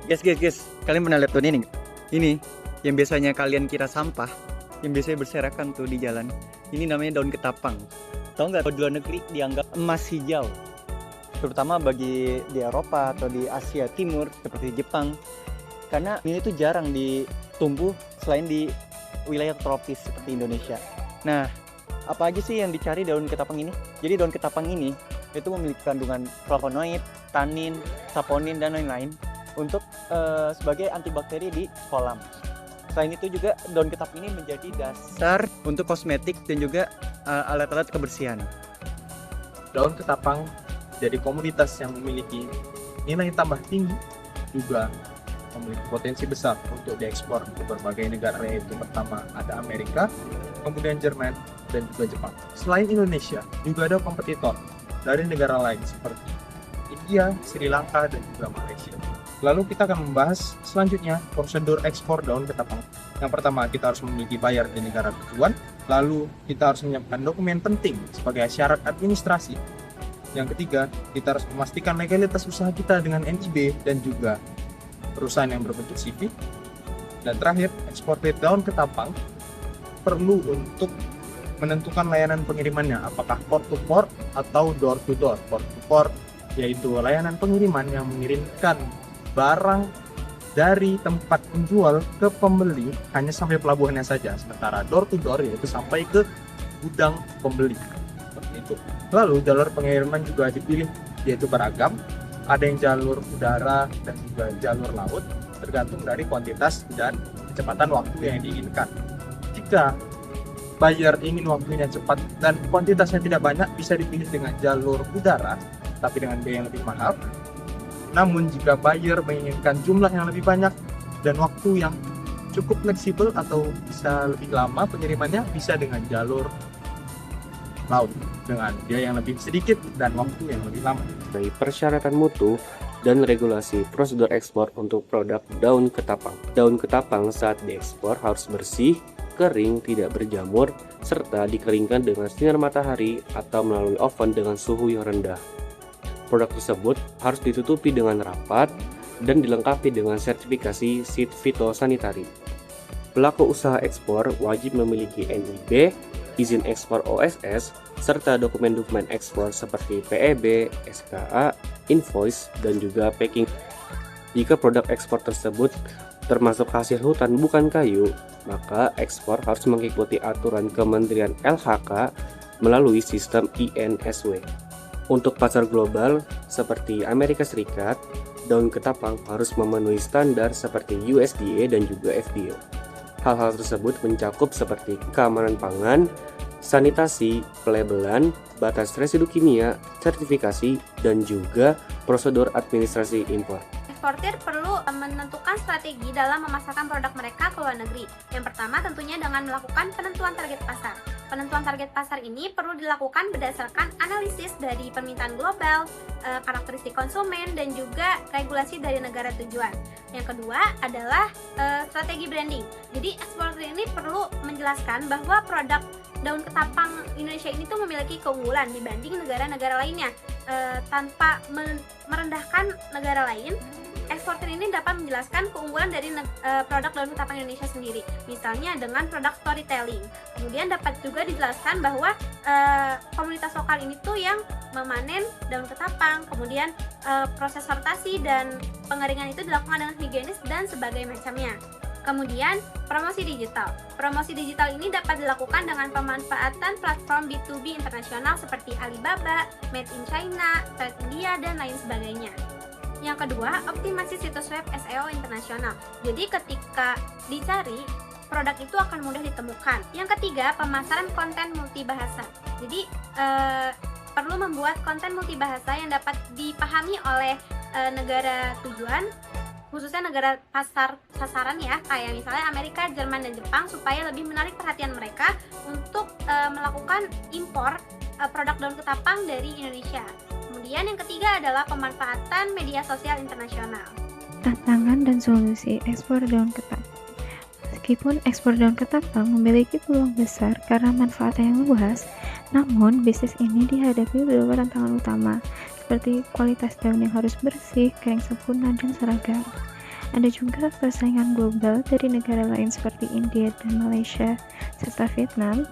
Guys, kalian pernah lihat tuh ini nggak? Ini yang biasanya kalian kira sampah, yang biasanya berserakan tuh di jalan. Ini namanya daun ketapang. Tahu nggak? Kalau di luar negeri dianggap emas hijau, terutama bagi di Eropa atau di Asia Timur seperti Jepang, karena ini tuh jarang ditumbuh selain di wilayah tropis seperti Indonesia. Nah, apa aja sih yang dicari daun ketapang ini? Jadi daun ketapang ini itu memiliki kandungan flavonoid, tanin, saponin, dan lain-lain untuk sebagai antibakteri di kolam. Selain itu juga daun ketapang ini menjadi dasar untuk kosmetik dan juga alat-alat kebersihan. Daun ketapang jadi komoditas yang memiliki nilai tambah tinggi, juga memiliki potensi besar untuk diekspor ke berbagai negara, yaitu pertama ada Amerika, kemudian Jerman, dan juga Jepang. Selain Indonesia, juga ada kompetitor dari negara lain seperti India, Sri Lanka, dan juga Malaysia. Lalu kita akan membahas selanjutnya prosedur ekspor daun ketapang. Yang pertama, kita harus memiliki buyer di negara tujuan. Lalu kita harus menyiapkan dokumen penting sebagai syarat administrasi. Yang ketiga, kita harus memastikan legalitas usaha kita dengan NIB dan juga perusahaan yang berbentuk CV. Dan terakhir, eksportir daun ketapang perlu untuk menentukan layanan pengirimannya, apakah port to port atau door to door. Port to port yaitu layanan pengiriman yang mengirimkan barang dari tempat penjual ke pembeli hanya sampai pelabuhannya saja, sementara door to door yaitu sampai ke gudang pembeli. Seperti itu. Lalu jalur pengiriman juga dipilih, yaitu beragam. Ada yang jalur udara dan juga jalur laut, tergantung dari kuantitas dan kecepatan waktu yang diinginkan. Jika buyer ingin waktunya cepat dan kuantitasnya tidak banyak, bisa dipilih dengan jalur udara, tapi dengan biaya yang lebih mahal. Namun jika buyer menginginkan jumlah yang lebih banyak dan waktu yang cukup fleksibel atau bisa lebih lama pengirimannya, bisa dengan jalur laut dengan biaya yang lebih sedikit dan waktu yang lebih lama. Dari persyaratan mutu dan regulasi prosedur ekspor untuk produk daun ketapang. Daun ketapang saat diekspor harus bersih, kering, tidak berjamur, serta dikeringkan dengan sinar matahari atau melalui oven dengan suhu yang rendah. Produk tersebut harus ditutupi dengan rapat dan dilengkapi dengan sertifikasi SIT fitosanitari. Pelaku usaha ekspor wajib memiliki NIB, izin ekspor OSS, serta dokumen-dokumen ekspor seperti PEB, SKA, invoice, dan juga packing. Jika produk ekspor tersebut termasuk hasil hutan bukan kayu, maka ekspor harus mengikuti aturan Kementerian LHK melalui sistem INSW. Untuk pasar global seperti Amerika Serikat, daun ketapang harus memenuhi standar seperti USDA dan juga FDA. Hal-hal tersebut mencakup seperti keamanan pangan, sanitasi, pelabelan, batas residu kimia, sertifikasi, dan juga prosedur administrasi impor. Eksportir perlu menentukan strategi dalam memasarkan produk mereka ke luar negeri. Yang pertama tentunya dengan melakukan penentuan target pasar. Penentuan target pasar ini perlu dilakukan berdasarkan analisis dari permintaan global, karakteristik konsumen, dan juga regulasi dari negara tujuan. Yang kedua adalah strategi branding. Jadi eksportir ini perlu menjelaskan bahwa produk daun ketapang Indonesia ini tuh memiliki keunggulan dibanding negara-negara lainnya. Tanpa merendahkan negara lain, eksportir ini dapat menjelaskan keunggulan dari produk daun ketapang Indonesia sendiri, misalnya dengan produk storytelling. Kemudian dapat juga dijelaskan bahwa komunitas lokal ini tuh yang memanen daun ketapang, kemudian proses sortasi dan pengeringan itu dilakukan dengan higienis dan sebagainya macamnya. Kemudian promosi digital. Promosi digital ini dapat dilakukan dengan pemanfaatan platform B2B internasional seperti Alibaba, Made in China, Trade India, dan lain sebagainya. Yang kedua, optimasi situs web SEO internasional. Jadi ketika dicari, produk itu akan mudah ditemukan. Yang ketiga, pemasaran konten multibahasa. Jadi perlu membuat konten multibahasa yang dapat dipahami oleh negara tujuan, khususnya negara pasar sasaran ya, kayak misalnya Amerika, Jerman, dan Jepang, supaya lebih menarik perhatian mereka untuk melakukan impor produk daun ketapang dari Indonesia. Kemudian yang ketiga adalah pemanfaatan media sosial internasional. Tantangan dan solusi ekspor daun ketapang. Meskipun ekspor daun ketapang memiliki peluang besar karena manfaatnya yang luas, namun bisnis ini dihadapi beberapa tantangan utama, seperti kualitas daun yang harus bersih, kering sempurna, dan seragam. Ada juga persaingan global dari negara lain seperti India dan Malaysia, serta Vietnam.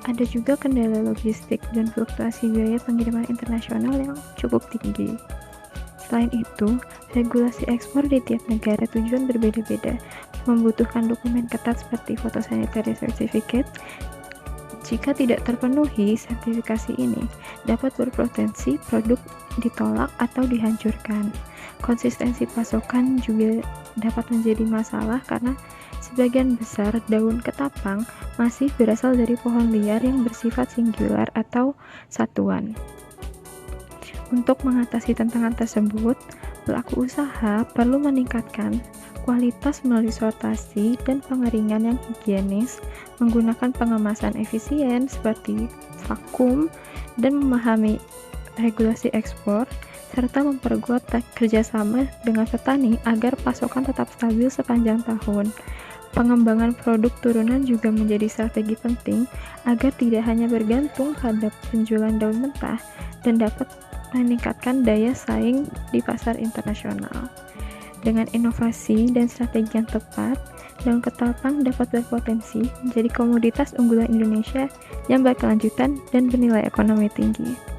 Ada juga kendala logistik dan fluktuasi biaya pengiriman internasional yang cukup tinggi. Selain itu, regulasi ekspor di tiap negara tujuan berbeda-beda, membutuhkan dokumen ketat seperti photosanitary certificate. Jika tidak terpenuhi sertifikasi ini, dapat berpotensi produk ditolak atau dihancurkan. Konsistensi pasokan juga dapat menjadi masalah karena sebagian besar daun ketapang masih berasal dari pohon liar yang bersifat singular atau satuan. Untuk mengatasi tantangan tersebut, pelaku usaha perlu meningkatkan kualitas melalui sortasi dan pengeringan yang higienis, menggunakan pengemasan efisien seperti vakum, dan memahami regulasi ekspor, serta memperkuat kerjasama dengan petani agar pasokan tetap stabil sepanjang tahun. Pengembangan produk turunan juga menjadi strategi penting agar tidak hanya bergantung pada penjualan daun mentah dan dapat meningkatkan daya saing di pasar internasional. Dengan inovasi dan strategi yang tepat, daun ketapang dapat berpotensi menjadi komoditas unggulan Indonesia yang berkelanjutan dan bernilai ekonomi tinggi.